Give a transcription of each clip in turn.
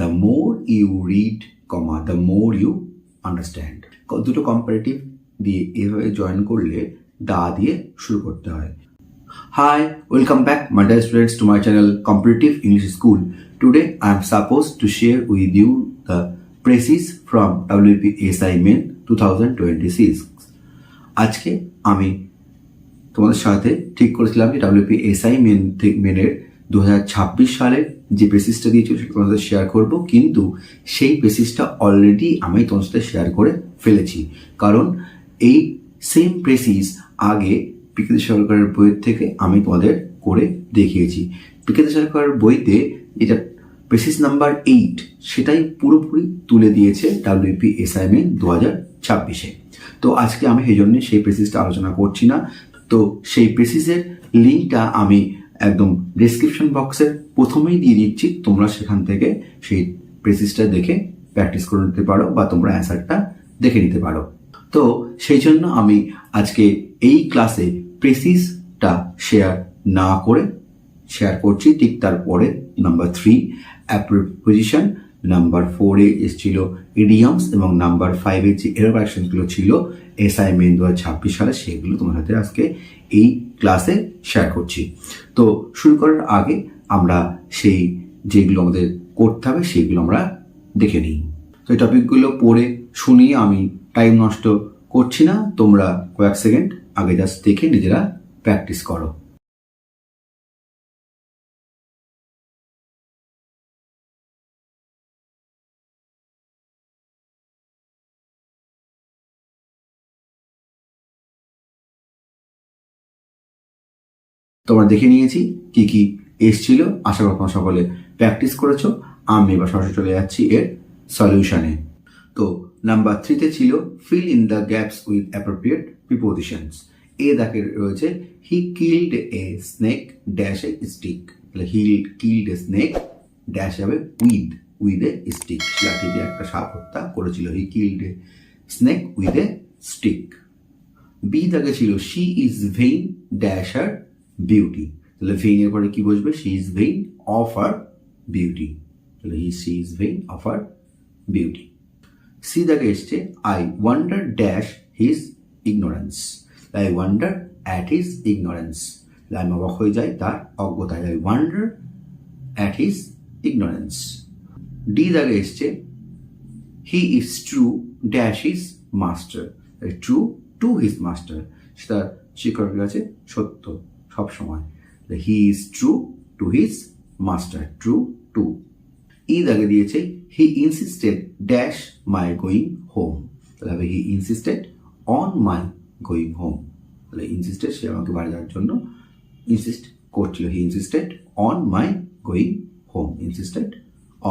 The more you read, the more you understand. দুটো comparative দিয়ে এভাবে জয়েন করলে দা দিয়ে শুরু করতে হয়। Hi, welcome back, my dear students, to my channel Competitive English School. Today I am supposed to share with you the praises from WP SI Main 2026. আজকে আমি তোমাদের সাথে ঠিক করেছিলাম যে WP SI মেনের 2026 সালের যে বেসিসটা দিয়েছিল সেটা তোমাদের সাথে শেয়ার করব, কিন্তু সেই বেসিসটা অলরেডি আমি তোমাদের সাথে শেয়ার করে ফেলেছি, কারণ এই সেম বেসিস আগে পিকেতে সরকারের বইয়ের থেকে আমি তোমাদের করে দেখিয়েছি। পিকেতে সরকারের বইতে যেটা বেসিস নাম্বার 8 সেটাই পুরোপুরি তুলে দিয়েছে WP SI মেন 2026-এ। তো আজকে আমি সেই জন্য সেই বেসিসটা আলোচনা করছি না। তো সেই বেসিসের লিঙ্কটা আমি একদম ডেসক্রিপশন বক্সের প্রথমেই দিয়ে দিচ্ছি, তোমরা সেখান থেকে সেই বেসিসটা দেখে প্র্যাকটিস করে নিতে পারো বা তোমরা অ্যান্সারটা দেখে নিতে পারো। তো সেই জন্য আমি আজকে এই ক্লাসে প্রেসিসটা শেয়ার না করে শেয়ার করছি ঠিক তারপরে নাম্বার 3 অ্যাপ্রিপোজিশন, নাম্বার 4-এ এসেছিল ইডিয়মস এবং নাম্বার 5-এর যে এরর কারেকশনগুলো ছিল SI মেন 2026 সালে, সেগুলো তোমার সাথে আজকে এই ক্লাসে শেয়ার করছি। তো শুরু করার আগে আমরা সেই যেগুলো আমাদের করতে হবে সেগুলো আমরা দেখে নিই। তো এই টপিকগুলো পড়ে শুনিয়ে আমি টাইম নষ্ট করছি না, তোমরা কয়েক সেকেন্ড আগে জাস্ট দেখে নিজেরা প্র্যাকটিস করো। তোমরা দেখে নিয়েছি কি কি এসছিল, আশা করি তোমরা সকলে প্র্যাকটিস করেছো। আমি এবার সরাসরি চলে যাচ্ছি এর সলিউশনে। তো নাম্বার 3-তে ছিল fill in the gaps with appropriate prepositions. A দাগে রয়েছে he killed a snake dash a stick, তাহলে he killed a snake dash হবে উইথ এ স্টিক, লাঠি দিয়ে একটা সাপ হত্যা করেছিল। He killed a snake with a stick. B দাগে ছিল she is vain dash her beauty, তাহলে ভেইন এর পরে কি বসবে? She is vain of her beauty, তাহলে she is vain of her beauty. C দাগে এসছে I wonder dash his ignorance, I wonder at his ignorance, আমি অবাক হয়ে যাই তার অজ্ঞতায়। I wonder at his ignorance. D দাগে এসছে he is true dash his master, true to his master, সেটা শিক্ষকের কাছে সত্য সবসময়। He is true to his master, true to. E দাগে দিয়েছে he insisted dash my going home, তাহলে he insisted on my going home, তাহলে insisted সে আমাকে বাড়ি যাওয়ার জন্য ইনসিস্ট করছিল। He insisted on my going home, insisted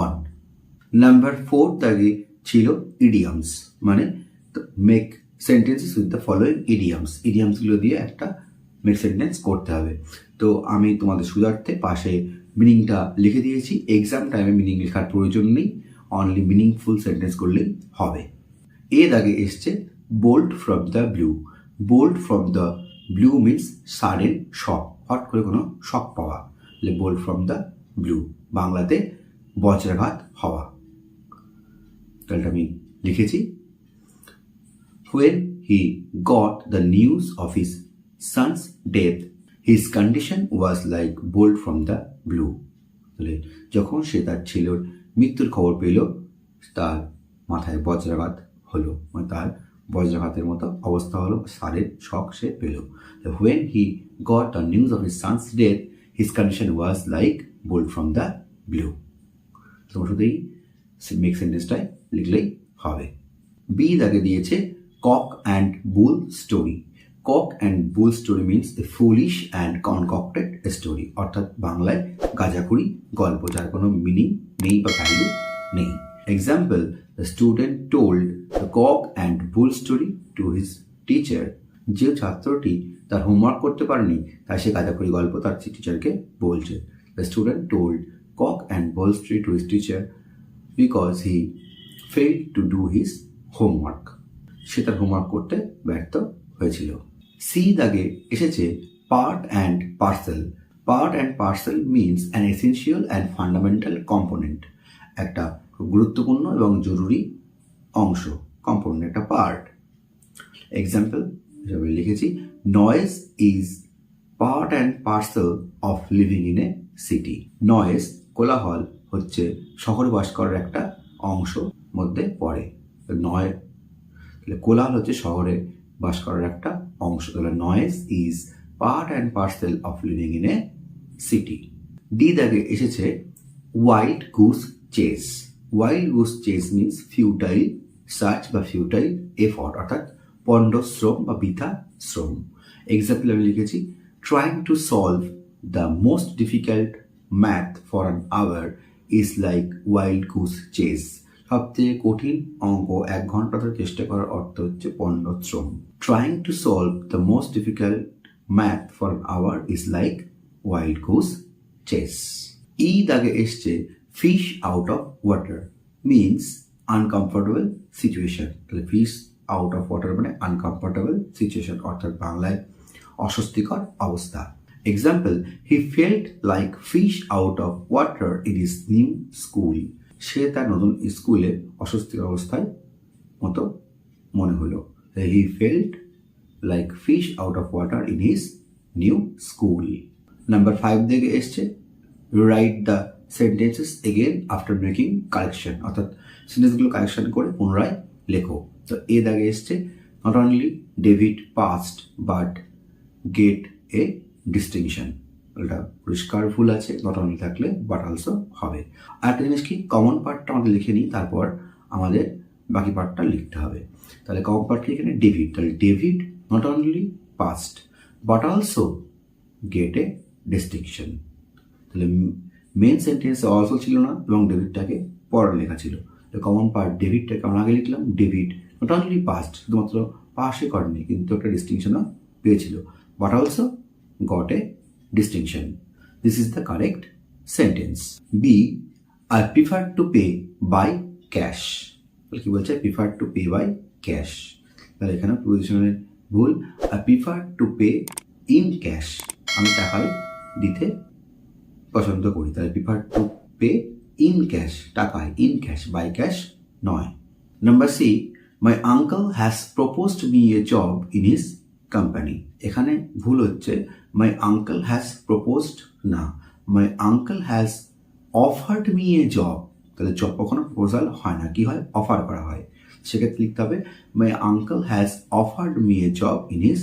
on. Number 4 দাগে ছিল ইডিয়মস, মানে make sentences with the following idioms. ইডিয়মসগুলো দিয়ে একটা মেক সেন্টেন্স করতে হবে। তো আমি তোমাদের সুবিধার্থে পাশে মিনিংটা লিখে দিয়েছি, এক্সাম টাইমে মিনিং লেখার প্রয়োজন নেই, অনলি মিনিংফুল সেন্টেন্স করলেই হবে। এ দাগে এসছে bold from the blue. Bold from the blue means sudden shock, hot করে কোনো শক পাওয়া, বোল্ড ফ্রম দ্য ব্লু, বাংলাতে বজ্রাঘাত হওয়া। তাহলে আমি লিখেছি when he got the news of his son's death his condition was like bolt from the blue, তাহলে যখন সে তার ছেলের মৃত্যুর খবর পেল তার মাথায় বজ্রাঘাত হলো, মানে তার বজ্রাঘাতের মতো অবস্থা হলো, সারের শক সে পেল। when he got the news of his son's death his condition was like bolt from the blue। তোমার শুধু এই মেক সেন্টেন্সটাই লিখলেই হবে। বি দাগে দিয়েছে cock and bull story. Cock and bull story means a foolish and concocted story, অর্থাৎ বাংলায় গাঁজাখুরি গল্প যার কোনো মিনিং নেই বা ভ্যালু নেই। Example, the student told the cock and bull story to his teacher. যে ছাত্রটি তার হোমওয়ার্ক করতে পারেনি তাই সে গাঁজাখুরি গল্প তার টিচারকে বলছে। The student told cock and bull story to his teacher because he failed to do his homework, সে তার হোমওয়ার্ক করতে ব্যর্থ হয়েছিল। সি দাগে এসেছে part and parcel. Part and parcel means an essential and fundamental component. একটা খুব গুরুত্বপূর্ণ এবং জরুরি অংশ, কম্পোনেন্ট, একটা পার্ট। এক্সাম্পল হিসাবে লিখেছি, noise is part and parcel of living in a city. Noise, কোলাহল, হচ্ছে শহরে বাস করার একটা অংশ মধ্যে পড়ে। তাহলে কোলাহল হচ্ছে শহরে বাস করার একটা অংশ। তাহলে noise is part and parcel of living in a city. D দাগে এসেছে wild goose chase. Wild goose chase means futile search বা ফিউটাইল এফর্ট, অর্থাৎ পণ্ড শ্রম বা বৃথা শ্রম। এক্সাম্পল আমি লিখেছি, trying to solve the most difficult math for an hour is like wild goose chase. সবথেকে কঠিন অঙ্ক 1 ঘন্টা ধরে চেষ্টা করার অর্থ হচ্ছে পণ্ড শ্রম। Trying to solve the most difficult math for an hour is like wild goose chase. E দাগে এসছে fish out of water means uncomfortable situation. তাহলে ফিশ আউট অফ ওয়াটার মানে আনকমফোর্টেবল সিচুয়েশন, অর্থাৎ বাংলায় অস্বস্তিকর অবস্থা। Example, he felt like fish out of water in his new school. সে তার নতুন স্কুলে অস্বস্তিকর অবস্থায় মতো মনে হলো। He felt like fish out of water in his new school. Number 5 থেকে এসছে write the sentences again after making correction, অর্থাৎ সেন্টেন্সগুলো কারেকশন করে পুনরায় লেখো। তো এ দাগে এসছে not only David past but gate A distinction. এটা পরিষ্কার ভুল আছে, নট অনলি থাকলে বাট অলসো হবে। আর একটা জিনিস কি, কমন পার্টটা আমাদের লিখে নিই, তারপর আমাদের বাকি পার্টটা লিখতে হবে। তাহলে কমন পার্ট এখানে ডেভিড, তাহলে David not only past but also get A distinction. তাহলে মেন সেন্টেন্সে অলসো ছিল না এবং ডেভিডটাকে পরে লেখা ছিল। কমন পার্ট ডেভিডটাকে আমরা আগে লিখলাম, ডেভিড নট অনলি পাস্ট, শুধুমাত্র পাসে করেনি কিন্তু একটা ডিস্টিংশনও পেয়েছিল, but also got a distinction. This is the correct sentence. B, I prefer to pay by cash. তাহলে কি বলছে, prefer to pay by cash. তাহলে এখানে প্রিপোজিশনের ভুল, I prefer to pay in cash, আমি টাকায় দিতে পছন্দ করি। তাহলে prefer to pay in cash, টাকায়, ইন ক্যাশ, বাই ক্যাশ নয়। Number C, my uncle has proposed me a job in his company. এখানে ভুল হচ্ছে, মাই আঙ্কেল হ্যাজ প্রপোজড না, মাই uncle has offered me a job. তাহলে জব কখনো proposal হয় না, কি হয়, অফার করা হয়। সেক্ষেত্রে লিখতে হবে my uncle has offered me a job in his,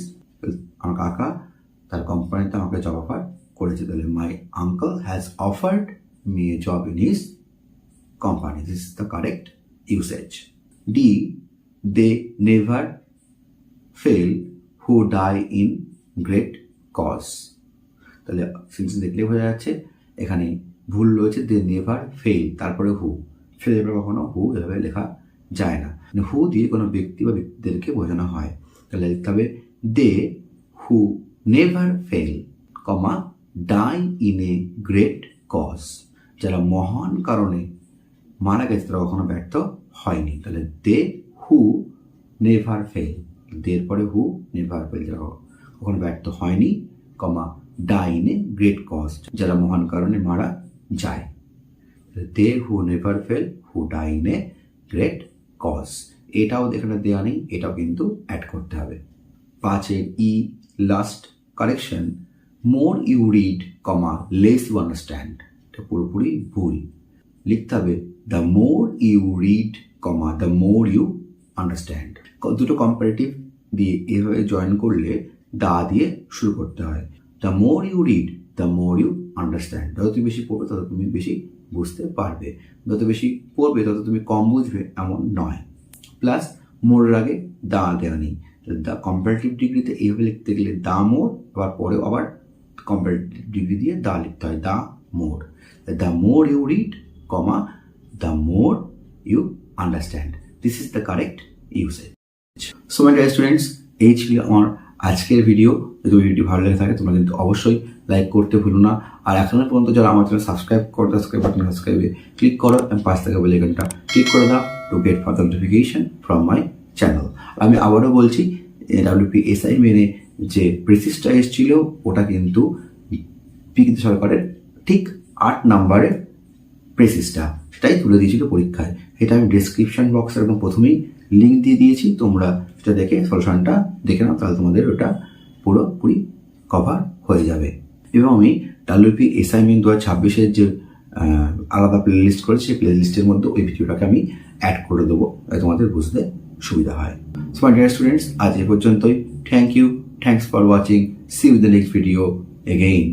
আমার কাকা তার কোম্পানিতে আমাকে জব অফার করেছে। তাহলে my uncle has offered me a job in his company. This is the correct usage. D, they never fail who die in great cause. তাহলে sentence দেখলে বোঝা যাচ্ছে এখানে ভুল রয়েছে, দে নেভার ফেল, তারপরে হু, ফেলের পরে কখনো হু এভাবে লেখা যায় না, হু দিয়ে কোনো ব্যক্তি বা ব্যক্তিদেরকে বোঝানো হয়। তাহলে লিখতে হবে they who never fail, comma die in a great cause. যারা মহান কারণে মারা গেছে তারা কখনো ব্যর্থ হয়নি। তাহলে দে হু নেভার ফেল, দের পরে হু, নেভার ফেল, যারা কখনো ব্যর্থ হয়নি, comma die in a great cause, যারা মহান কারণে মারা যায়। They who never fail who die in a great cause. এটাও এখানে দেওয়া নেই, এটাও কিন্তু অ্যাড করতে হবে। 5 E, last correction, more you read, comma less you understand. এটা পুরোপুরি ভুল, লিখতে হবে the more you read, comma the more you understand. দুটো কম্পারেটিভ দিয়ে এভাবে জয়েন করলে দা দিয়ে শুরু করতে হয়। The more you read the more you understand. যত তুমি বেশি পড়বে তত তুমি বেশি বুঝতে পারবে, যত বেশি পড়বে তত তুমি কম বুঝবে এমন নয়। প্লাস মোরের আগে দা দেওয়া নেই। দ্য কম্পারেটিভ ডিগ্রিতে এইভাবে লিখতে গেলে দা মোর, আবার পরেও আবার কম্পারেটিভ ডিগ্রি দিয়ে দা লিখতে হয়, the more. The more you read, comma the more you understand. This is the correct usage. So my dear students, এই ছিল আমার আজকের ভিডিও। যদি ভিডিওটি ভালো লেগে থাকে তোমরা কিন্তু অবশ্যই লাইক করতে ভুলো না। আর এখনো পর্যন্ত যারা আমার চ্যানেল সাবস্ক্রাইব করো, সাবস্ক্রাইব বাটন সাবস্ক্রাইবে ক্লিক করো এবং পাশ থেকে বেল আইকনটা ক্লিক করে দাও to get further notification from my channel. আমি আবারও বলছি, WPSI মেনে যে প্রেসিসটা এসেছিল ওটা কিন্তু পিকিত সরকারের ঠিক 8 নম্বরের প্রেসিসটা, সেটাই তুলে দিয়েছিল পরীক্ষায়। এটা আমি ডেসক্রিপশন বক্সের একদম প্রথমেই লিঙ্ক দিয়ে দিয়েছি, তোমরা সেটা দেখে সলিউশনটা দেখে নাও, তাহলে তোমাদের ওটা পুরোপুরি কভার হয়ে যাবে। এবং আমি ডাব্লিউপি অ্যাসাইনমেন্ট 2026-এর যে আলাদা প্লে লিস্ট করেছি, সেই প্লে লিস্টের মধ্যে ওই ভিডিওটাকে আমি অ্যাড করে দেবো, যাতে তোমাদের বুঝতে সুবিধা হয়। সো মাই ডিয়ার স্টুডেন্টস, আজ এ পর্যন্তই। Thank you, thanks for watching, see you in the next video again.